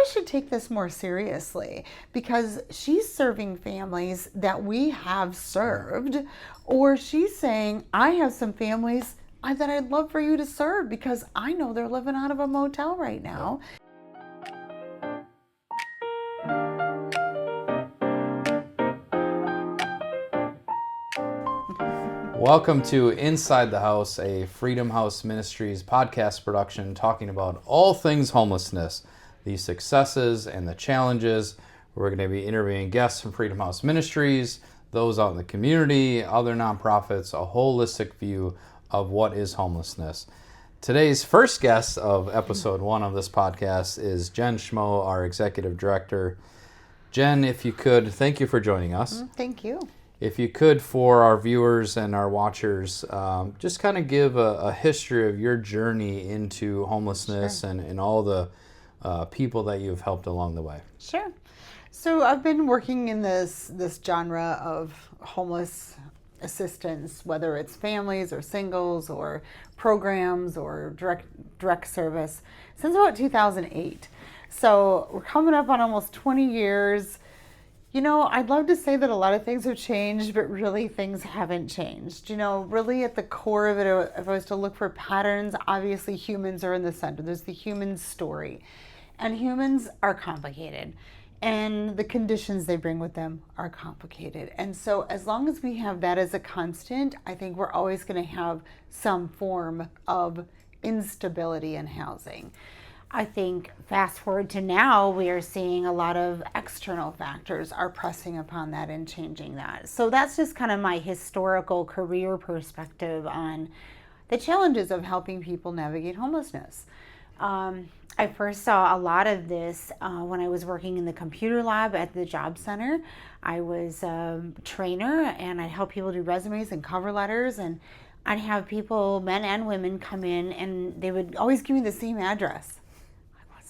I should take this more seriously because she's serving families that we have served, or she's saying, I have some families that I'd love for you to serve because I know they're living out of a motel right now. Welcome to Inside the House, a Freedom House Ministries podcast production talking about all things homelessness, the successes and the challenges. We're going to be interviewing guests from Freedom House Ministries, those out in the community, other nonprofits, a holistic view of what is homelessness. Today's first guest of episode 1 of this podcast is Jen Schmohe, our Executive Director. Jen, if you could, thank you for joining us. Thank you. If you could, for our viewers and our watchers, just kind of give a history of your journey into homelessness. Sure. and all the people that you've helped along the way. Sure. So I've been working in this genre of homeless assistance, whether it's families or singles or programs or direct service, since about 2008. So we're coming up on almost 20 years. You know, I'd love to say that a lot of things have changed, but really things haven't changed. You know, really at the core of it, if I was to look for patterns, obviously humans are in the center. There's the human story. And humans are complicated. And the conditions they bring with them are complicated. And so as long as we have that as a constant, I think we're always going to have some form of instability in housing. I think fast forward to now, we are seeing a lot of external factors are pressing upon that and changing that. So that's just kind of my historical career perspective on the challenges of helping people navigate homelessness. I first saw a lot of this when I was working in the computer lab at the job center. I was a trainer and I'd help people do resumes and cover letters, and I'd have people, men and women, come in and they would always give me the same address.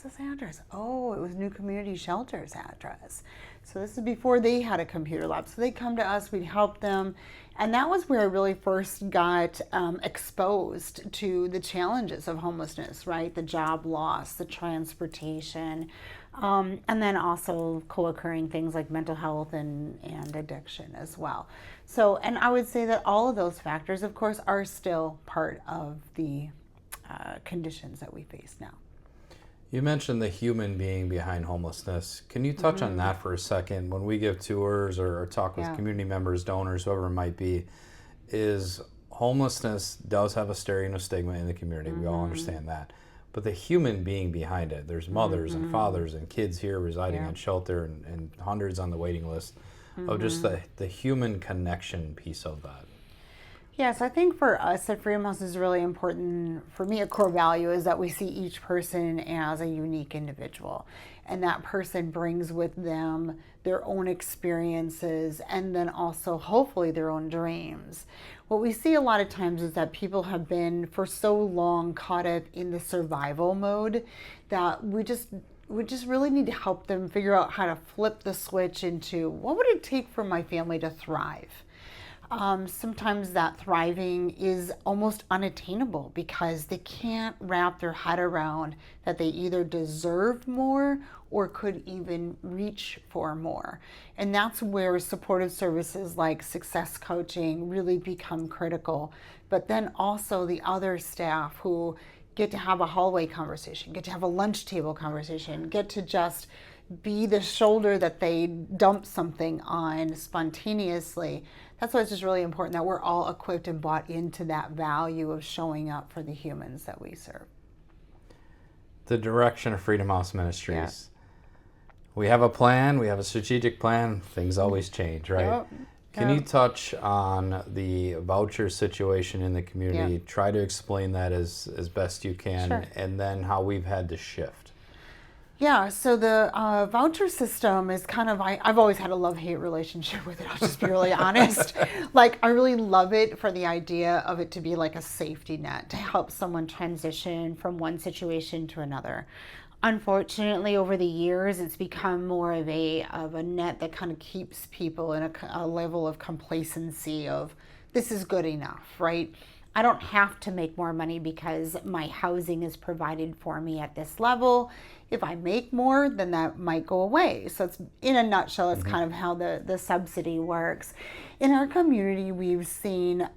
This address? Oh, it was New Community Shelter's address. So this is before they had a computer lab. So they'd come to us, we'd help them. And that was where I really first got exposed to the challenges of homelessness, right? The job loss, the transportation, and then also co-occurring things like mental health and addiction as well. So, and I would say that all of those factors, of course, are still part of the conditions that we face now. You mentioned the human being behind homelessness. Can you touch on that for a second? When we give tours or talk with community members, donors, whoever it might be, is homelessness does have a stigma in the community. We all understand that. But the human being behind it, there's mothers and fathers and kids here residing in shelter and hundreds on the waiting list of just the human connection piece of that. Yes, I think for us at Freedom House is really important. For me, a core value is that we see each person as a unique individual, and that person brings with them their own experiences and then also hopefully their own dreams. What we see a lot of times is that people have been for so long caught up in the survival mode that we just really need to help them figure out how to flip the switch into what would it take for my family to thrive. Sometimes that thriving is almost unattainable because they can't wrap their head around that they either deserve more or could even reach for more. And that's where supportive services like success coaching really become critical. But then also the other staff who get to have a hallway conversation, get to have a lunch table conversation, get to just be the shoulder that they dump something on spontaneously. That's why it's just really important that we're all equipped and bought into that value of showing up for the humans that we serve. The direction of Freedom House Ministries. Yeah. We have a plan, we have a strategic plan. Things always change, right? Yep. Can you touch on the voucher situation in the community? Yep. Try to explain that as best you can, sure. And then how we've had to shift. Yeah, so the voucher system is kind of, I've always had a love-hate relationship with it, I'll just be really honest. Like, I really love it for the idea of it to be like a safety net to help someone transition from one situation to another. Unfortunately, over the years, it's become more of a net that kind of keeps people in a level of complacency of, this is good enough, right? I don't have to make more money because my housing is provided for me at this level. If I make more, then that might go away. So it's, in a nutshell, it's kind of how the subsidy works. In our community, we've seen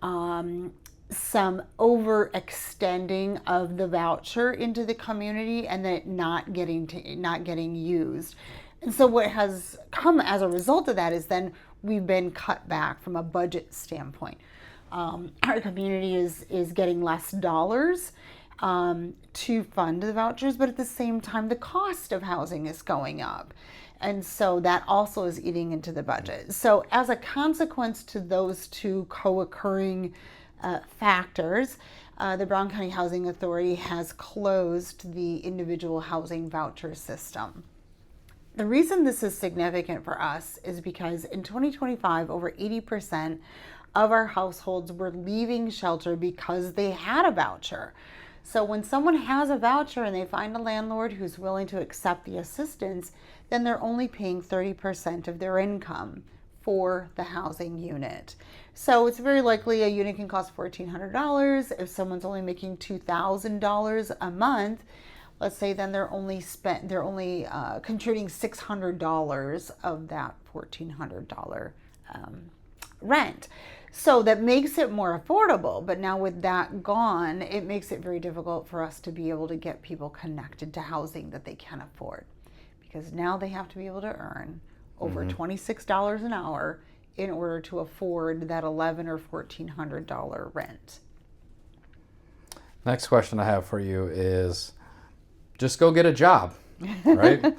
some overextending of the voucher into the community and then not getting used. And so what has come as a result of that is then we've been cut back from a budget standpoint. Our community is getting less dollars to fund the vouchers, but at the same time, the cost of housing is going up. And so that also is eating into the budget. So as a consequence to those two co-occurring factors, the Brown County Housing Authority has closed the individual housing voucher system. The reason this is significant for us is because in 2025, over 80% of our households were leaving shelter because they had a voucher. So when someone has a voucher and they find a landlord who's willing to accept the assistance, then they're only paying 30% of their income for the housing unit. So it's very likely a unit can cost $1,400. If someone's only making $2,000 a month, let's say then they're only contributing $600 of that $1,400 rent. So that makes it more affordable. But now with that gone, it makes it very difficult for us to be able to get people connected to housing that they can afford, because now they have to be able to earn over $26 an hour in order to afford that $1,100 or $1,400 rent. Next question I have for you is, just go get a job, right?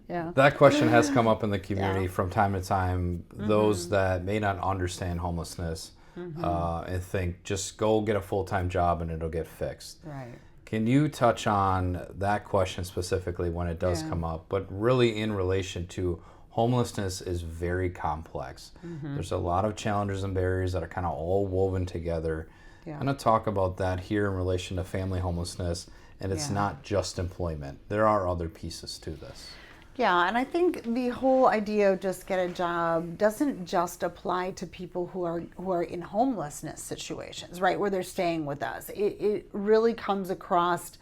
Yeah. That question has come up in the community from time to time. Mm-hmm. Those that may not understand homelessness and think, just go get a full-time job and it'll get fixed. Right. Can you touch on that question specifically when it does come up, but really in relation to homelessness is very complex. There's a lot of challenges and barriers that are kind of all woven together. Yeah. I'm going to talk about that here in relation to family homelessness, and it's not just employment. There are other pieces to this. Yeah, and I think the whole idea of just get a job doesn't just apply to people who are in homelessness situations, right, where they're staying with us. It really comes across,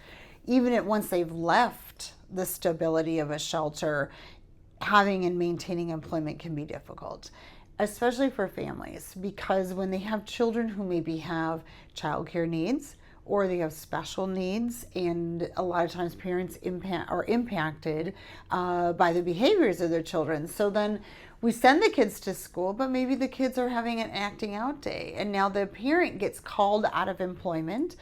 even once they've left the stability of a shelter, having and maintaining employment can be difficult, especially for families, because when they have children who maybe have childcare needs or they have special needs, and a lot of times parents are impacted by the behaviors of their children. So then we send the kids to school, but maybe the kids are having an acting out day, and now the parent gets called out of employment.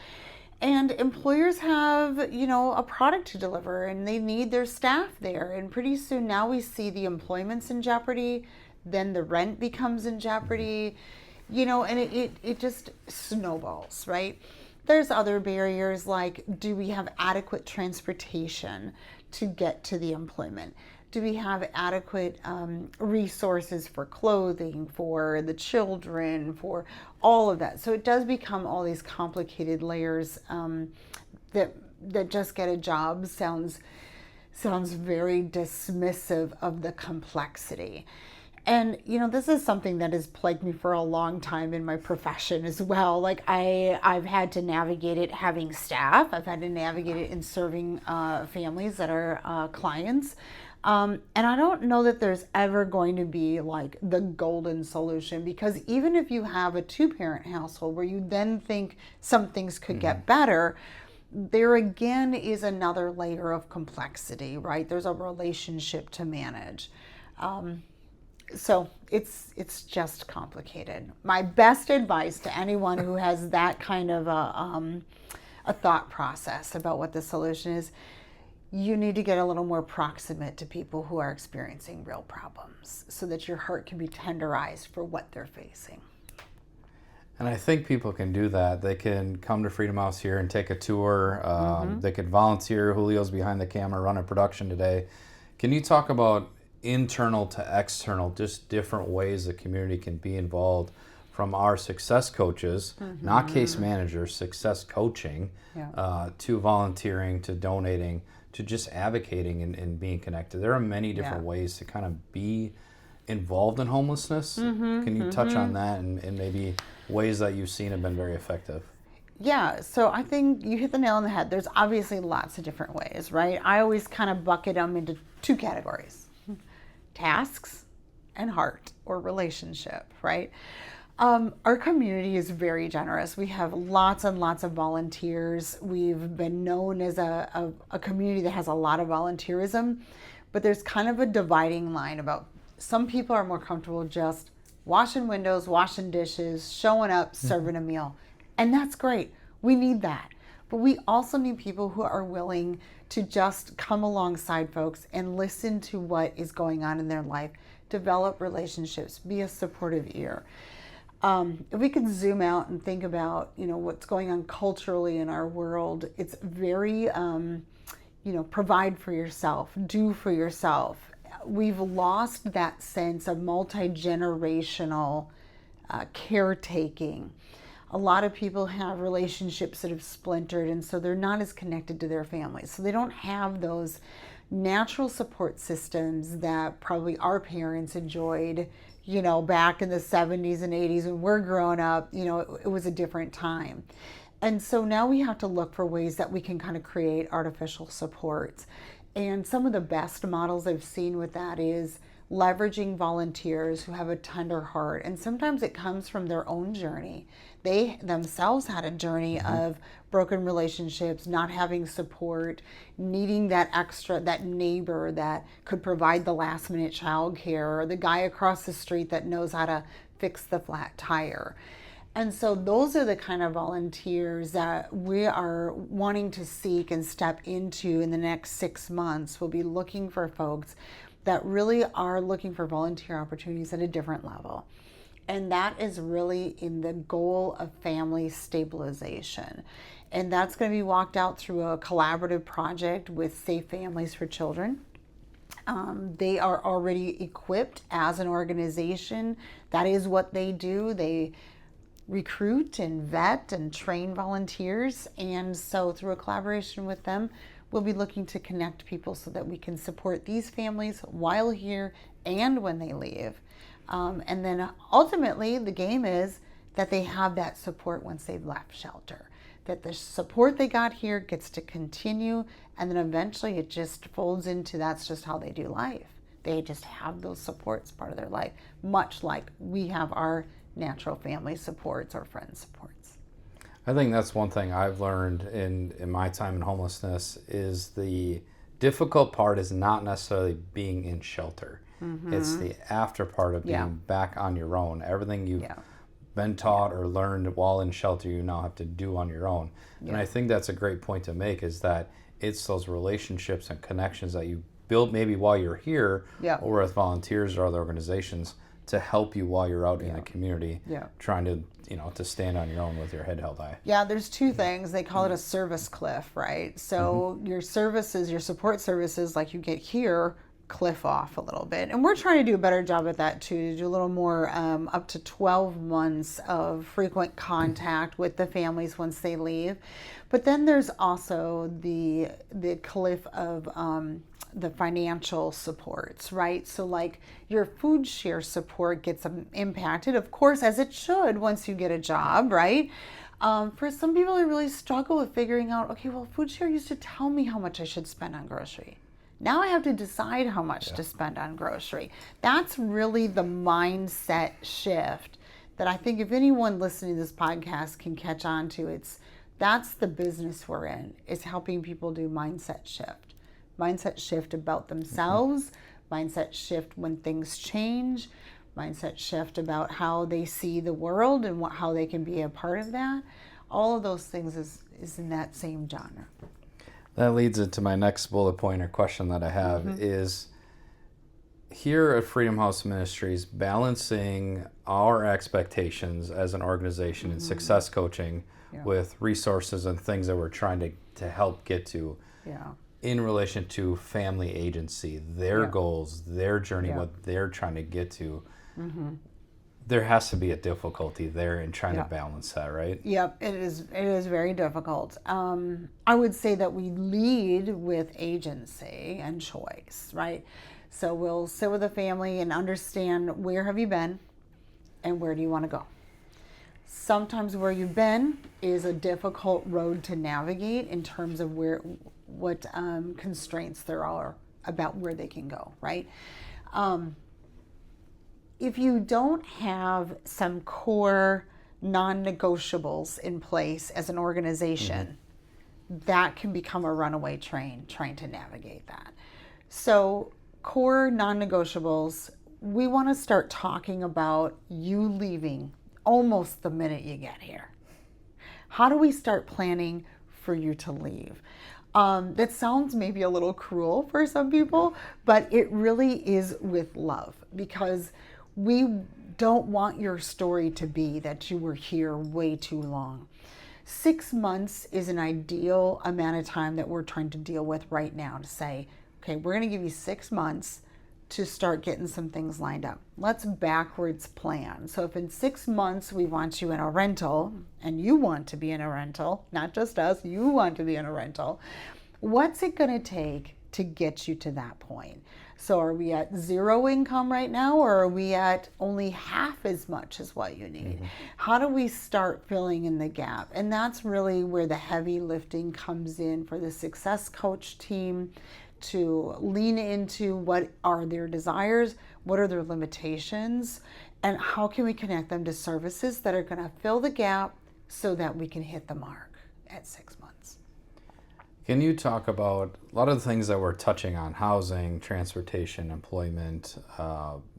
And employers have, a product to deliver, and they need their staff there. And pretty soon now we see the employment's in jeopardy, then the rent becomes in jeopardy, and it just snowballs, right? There's other barriers, like, do we have adequate transportation to get to the employment? Do we have adequate resources for clothing, for the children, for all of that? So it does become all these complicated layers that just get a job sounds very dismissive of the complexity. And, this is something that has plagued me for a long time in my profession as well. Like, I've had to navigate it having staff. I've had to navigate it in serving families that are clients. And I don't know that there's ever going to be like the golden solution, because even if you have a two-parent household where you then think some things could get better, there again is another layer of complexity, right? There's a relationship to manage. So it's just complicated. My best advice to anyone who has that kind of a thought process about what the solution is, you need to get a little more proximate to people who are experiencing real problems so that your heart can be tenderized for what they're facing. And I think people can do that. They can come to Freedom House here and take a tour. They could volunteer. Julio's behind the camera running production today. Can you talk about internal to external, just different ways the community can be involved, from our success coaches, not case managers, success coaching, to volunteering, to donating, to just advocating and being connected. There are many different ways to kind of be involved in homelessness. Can you touch on that and maybe ways that you've seen have been very effective? Yeah, so I think you hit the nail on the head. There's obviously lots of different ways, right? I always kind of bucket them into two categories: tasks and heart or relationship, right? Our community is very generous. We have lots and lots of volunteers. We've been known as a community that has a lot of volunteerism, but there's kind of a dividing line about some people are more comfortable just washing windows, washing dishes, showing up, serving a meal. And that's great. We need that. But we also need people who are willing to just come alongside folks and listen to what is going on in their life, develop relationships, be a supportive ear. If we could zoom out and think about, what's going on culturally in our world, it's very, provide for yourself, do for yourself. We've lost that sense of multi-generational caretaking. A lot of people have relationships that have splintered, and so they're not as connected to their families. So they don't have those natural support systems that probably our parents enjoyed, back in the 70s and 80s when we're growing up. It was a different time. And so now we have to look for ways that we can kind of create artificial supports. And some of the best models I've seen with that is leveraging volunteers who have a tender heart. And sometimes it comes from their own journey. They themselves had a journey of broken relationships, not having support, needing that neighbor that could provide the last minute childcare, or the guy across the street that knows how to fix the flat tire. And so those are the kind of volunteers that we are wanting to seek and step into in the next 6 months. We'll be looking for folks that really are looking for volunteer opportunities at a different level. And that is really in the goal of family stabilization. And that's going to be walked out through a collaborative project with Safe Families for Children. They are already equipped as an organization. That is what they do. They recruit and vet and train volunteers. And so through a collaboration with them, we'll be looking to connect people so that we can support these families while here and when they leave. And then ultimately the game is that they have that support once they've left shelter, that the support they got here gets to continue, and then eventually it just folds into that's just how they do life. They just have those supports part of their life, much like we have our natural family supports or friend supports. I think that's one thing I've learned in my time in homelessness is the difficult part is not necessarily being in shelter. It's the after part of being back on your own. Everything you've been taught or learned while in shelter, you now have to do on your own. And I think that's a great point to make, is that it's those relationships and connections that you build maybe while you're here or with volunteers or other organizations to help you while you're out in the community trying to to stand on your own with your head held high. Yeah, there's two things. They call it a service cliff, right? So your services, your support services like you get here, cliff off a little bit. And we're trying to do a better job at that too, to do a little more up to 12 months of frequent contact with the families once they leave. But then there's also the cliff of the financial supports, right? So like your food share support gets impacted, of course, as it should once you get a job, right? For some people, they really struggle with figuring out, okay, well, food share used to tell me how much I should spend on grocery. Now I have to decide how much to spend on grocery. That's really the mindset shift that I think if anyone listening to this podcast can catch on to, that's the business we're in, is helping people do mindset shift. Mindset shift about themselves, mindset shift when things change, mindset shift about how they see the world and how they can be a part of that. All of those things is in that same genre. That leads into my next bullet point or question that I have is, here at Freedom House Ministries, balancing our expectations as an organization in success coaching with resources and things that we're trying to help get to in relation to family agency, their goals, their journey, what they're trying to get to. There has to be a difficulty there in trying to balance that, right? Yep, it is very difficult. I would say that we lead with agency and choice, right? So we'll sit with a family and understand, where have you been and where do you want to go? Sometimes where you've been is a difficult road to navigate in terms of what constraints there are about where they can go, right? If you don't have some core non-negotiables in place as an organization, that can become a runaway train trying to navigate that. So core non-negotiables, we want to start talking about you leaving almost the minute you get here. How do we start planning for you to leave? That sounds maybe a little cruel for some people, but it really is with love, because we don't want your story to be that you were here way too long. 6 months is an ideal amount of time that we're trying to deal with right now, to say, okay, we're going to give you 6 months to start getting some things lined up. Let's backwards plan. So if in 6 months we want you in a rental, and you want to be in a rental, not just us, you want to be in a rental, what's it going to take to get you to that point? So are we at 0 income right now, or are we at only half as much as what you need? How do we start filling in the gap? And that's really where the heavy lifting comes in for the success coach team, to lean into what are their desires, what are their limitations, and how can we connect them to services that are going to fill the gap so that we can hit the mark at 6 months. Can you talk about a lot of the things that we're touching on, housing, transportation, employment,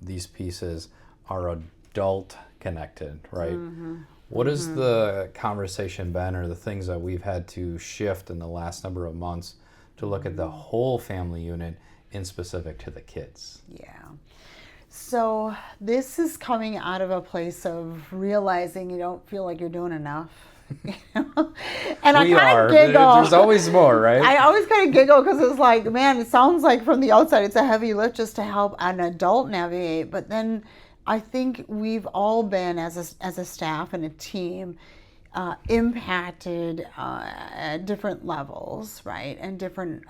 these pieces are adult connected, right? What has the conversation been, or the things that we've had to shift in the last number of months to look at the whole family unit in specific to the kids? Yeah. So this is coming out of a place of realizing you don't feel like you're doing enough. And I kind of giggle. There's always more, right? I always kind of giggle because it's like, man, it sounds like from the outside it's a heavy lift just to help an adult navigate. But then I think we've all been, as a staff and a team, impacted at different levels, right? And different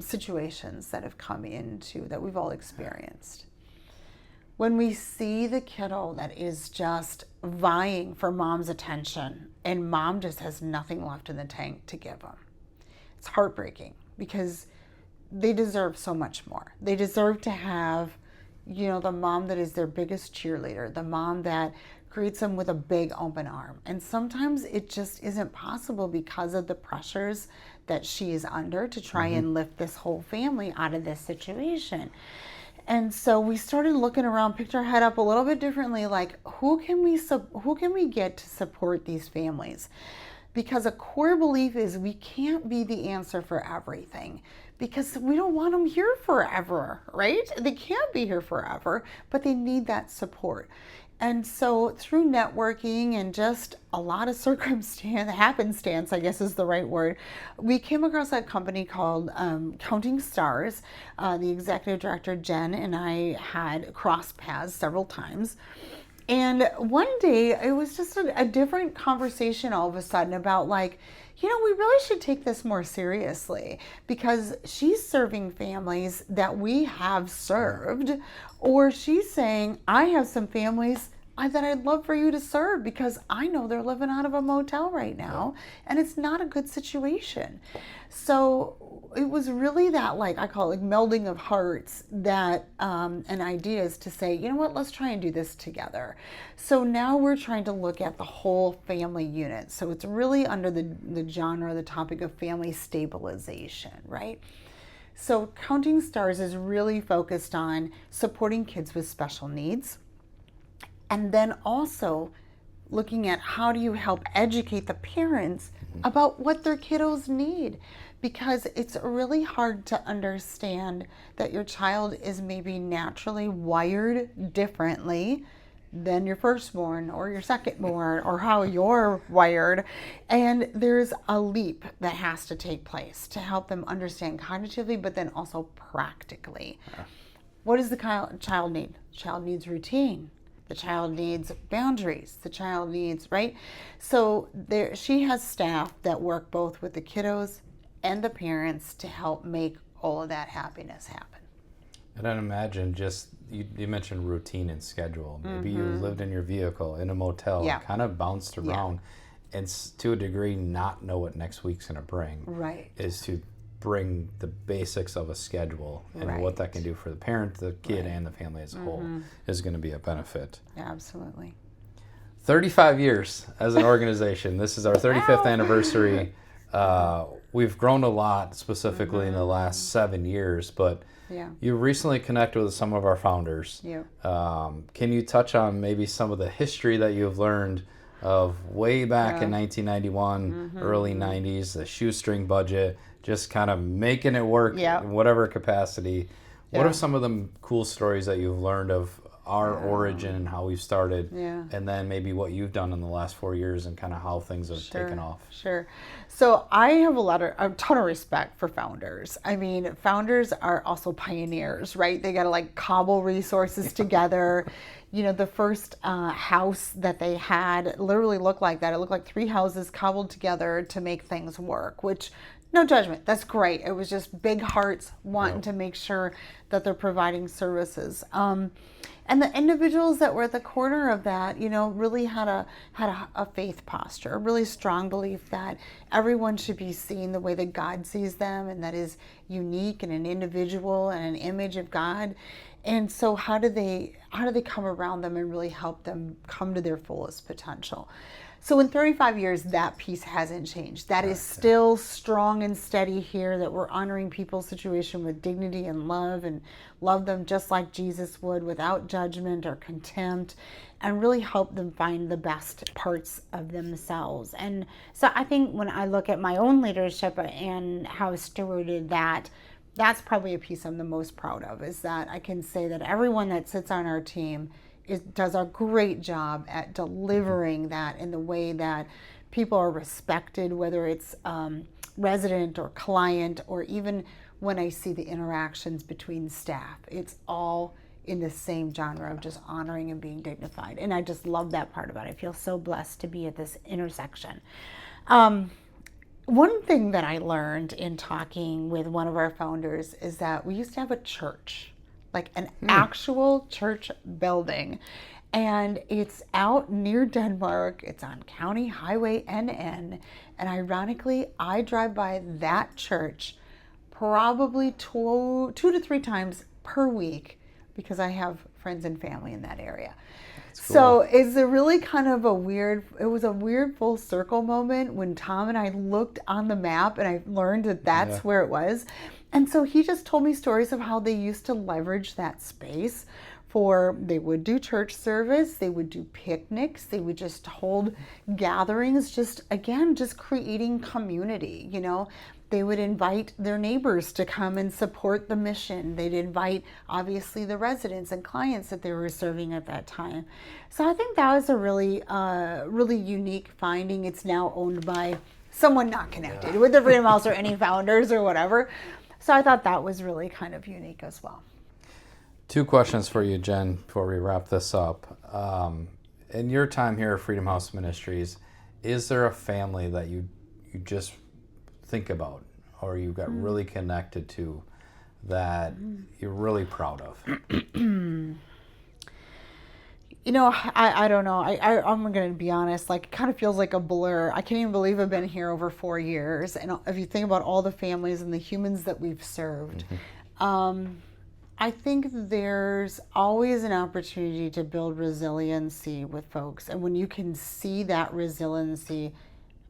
situations that have come into that we've all experienced. When we see the kiddo that is just vying for mom's attention and mom just has nothing left in the tank to give them, it's heartbreaking, because they deserve so much more. They deserve to have, the mom that is their biggest cheerleader, the mom that greets them with a big open arm. And sometimes it just isn't possible because of the pressures that she is under to try and lift this whole family out of this situation. And so we started looking around, picked our head up a little bit differently, like who can we get to support these families? Because a core belief is we can't be the answer for everything, because we don't want them here forever, right? They can't be here forever, but they need that support. And so through networking and just a lot of happenstance, I guess is the right word, we came across a company called Counting Stars. The executive director, Jen, and I had crossed paths several times. And one day it was just a different conversation all of a sudden about like, we really should take this more seriously, because she's serving families that we have served, or she's saying, I have some families that I'd love for you to serve because I know they're living out of a motel right now and it's not a good situation. So it was really that, like, I call it melding of hearts that and ideas to say, let's try and do this together. So now we're trying to look at the whole family unit. So it's really under the genre, the topic of family stabilization, right? So Counting Stars is really focused on supporting kids with special needs, and then also looking at how do you help educate the parents about what their kiddos need, because it's really hard to understand that your child is maybe naturally wired differently than your firstborn or your secondborn, or how you're wired. And there's a leap that has to take place to help them understand cognitively, but then also practically. What does the child need? The child needs routine. The child needs boundaries. The child needs, right? So she has staff that work both with the kiddos and the parents to help make all of that happiness happen. And I'd imagine just, you mentioned routine and schedule. Maybe you lived in your vehicle in a motel, Yeah. kind of bounced around, and to a degree not know what next week's going to bring. Right. Is to bring the basics of a schedule and what that can do for the parent, the kid, and the family as a whole is going to be a benefit. Absolutely. 35 years as an organization. This is our 35th anniversary. We've grown a lot, specifically in the last 7 years, but you recently connected with some of our founders. Yeah. Can you touch on maybe some of the history that you've learned of way back in 1991, early 90s, the shoestring budget, just kind of making it work in whatever capacity? What are some of the cool stories that you've learned of our origin and how we've started, and then maybe what you've done in the last 4 years and kind of how things have taken off? Sure. So I have a ton of respect for founders. I mean, founders are also pioneers, right? They got to like cobble resources together. You know, the first house that they had literally looked like that. It looked like 3 houses cobbled together to make things work, which, no judgment, that's great. It was just big hearts wanting to make sure that they're providing services. And the individuals that were at the corner of that, you know, really had a faith posture, a really strong belief that everyone should be seen the way that God sees them, and that is unique and an individual and an image of God. And so how do they come around them and really help them come to their fullest potential? So in 35 years, that piece hasn't changed. That is still strong and steady here, that we're honoring people's situation with dignity and love them just like Jesus would, without judgment or contempt, and really help them find the best parts of themselves. And so I think when I look at my own leadership and how I stewarded that, that's probably a piece I'm the most proud of, is that I can say that everyone that sits on our team does a great job at delivering that in the way that people are respected, whether it's resident or client, or even when I see the interactions between staff. It's all in the same genre of just honoring and being dignified. And I just love that part about it. I feel so blessed to be at this intersection. One thing that I learned in talking with one of our founders is that we used to have a church, like an actual church building. And it's out near Denmark. It's on County Highway NN. And ironically, I drive by that church probably two to 3 times per week because I have friends and family in that area. Cool. So it's a really kind of it was a weird full circle moment when Tom and I looked on the map and I learned that that's where it was. And so he just told me stories of how they used to leverage that space they would do church service, they would do picnics, they would just hold gatherings, just creating community, you know. They would invite their neighbors to come and support the mission. They'd invite, obviously, the residents and clients that they were serving at that time. So I think that was a really unique finding. It's now owned by someone not connected with the Freedom House or any founders or whatever. So I thought that was really kind of unique as well. 2 questions for you, Jen, before we wrap this up. In your time here at Freedom House Ministries, is there a family that you just think about or you got really connected to that you're really proud of? You know, I don't know. I'm going to be honest. Like, it kind of feels like a blur. I can't even believe I've been here over 4 years. And if you think about all the families and the humans that we've served, I think there's always an opportunity to build resiliency with folks. And when you can see that resiliency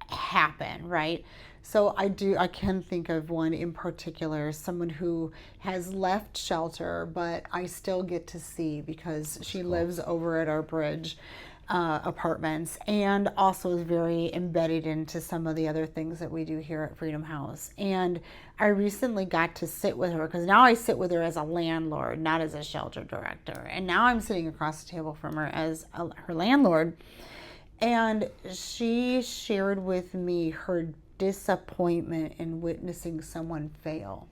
happen, right? So I can think of one in particular, someone who has left shelter, but I still get to see because she lives over at our bridge apartments, and also is very embedded into some of the other things that we do here at Freedom House. And I recently got to sit with her, because now I sit with her as a landlord, not as a shelter director. And now I'm sitting across the table from her as her landlord. And she shared with me her disappointment in witnessing someone fail.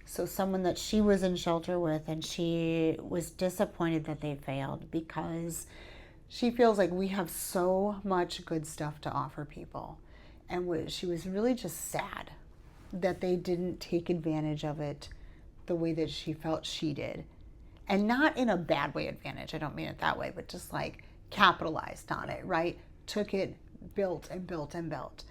So someone that she was in shelter with, and she was disappointed that they failed because she feels like we have so much good stuff to offer people. And she was really just sad that they didn't take advantage of it the way that she felt she did. and not in a bad way advantage. I don't mean it that way, but just like capitalized on it, right? Took it, built and built and built.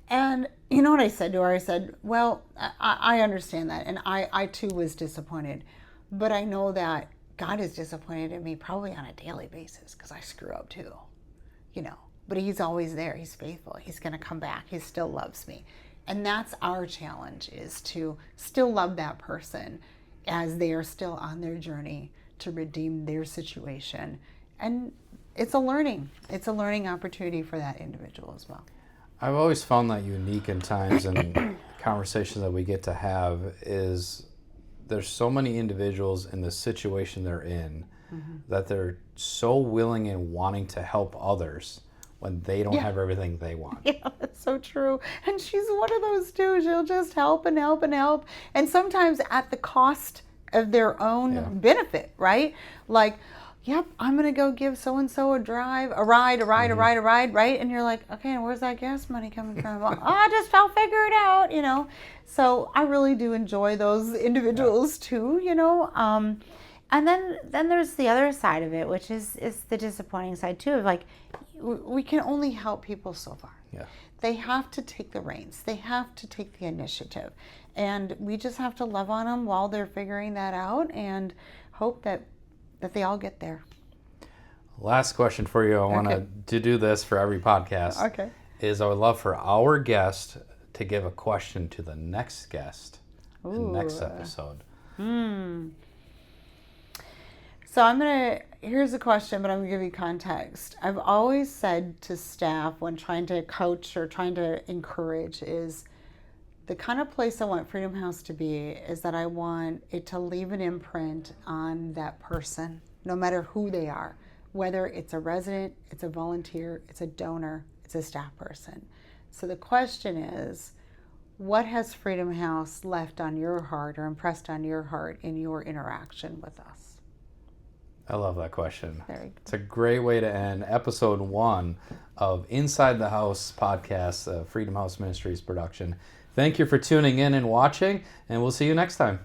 And you know what I said to her? I said, well, I understand that. And I too was disappointed. But I know that God is disappointed in me probably on a daily basis because I screw up too, you know. But he's always there. He's faithful. He's going to come back. He still loves me. And that's our challenge, is to still love that person as they are still on their journey to redeem their situation. And it's a learning opportunity for that individual as well. I've always found that unique in times and conversations that we get to have is there's so many individuals in the situation they're in that they're so willing and wanting to help others when they don't have everything they want. Yeah, that's so true. And she's one of those too. She'll just help and help and help. And sometimes at the cost of their own benefit, right? Like, yep, I'm going to go give so-and-so a ride, right? And you're like, okay, and where's that gas money coming from? Well, I'll figure it out, you know? So I really do enjoy those individuals too, you know? And then there's the other side of it, which is the disappointing side too, of like, we can only help people so far. Yeah. They have to take the reins. They have to take the initiative. And we just have to love on them while they're figuring that out and hope that they all get there. Last question for you. I want to do this for every podcast. Okay. Is I would love for our guest to give a question to the next guest in the next episode. So here's a question, but I'm going to give you context. I've always said to staff when trying to coach or trying to encourage is the kind of place I want Freedom House to be is that I want it to leave an imprint on that person, no matter who they are, whether it's a resident, it's a volunteer, it's a donor, it's a staff person. So the question is, what has Freedom House left on your heart or impressed on your heart in your interaction with us? I love that question. Very good. It's a great way to end episode 1 of Inside the House podcast, Freedom House Ministries production. Thank you for tuning in and watching, and we'll see you next time.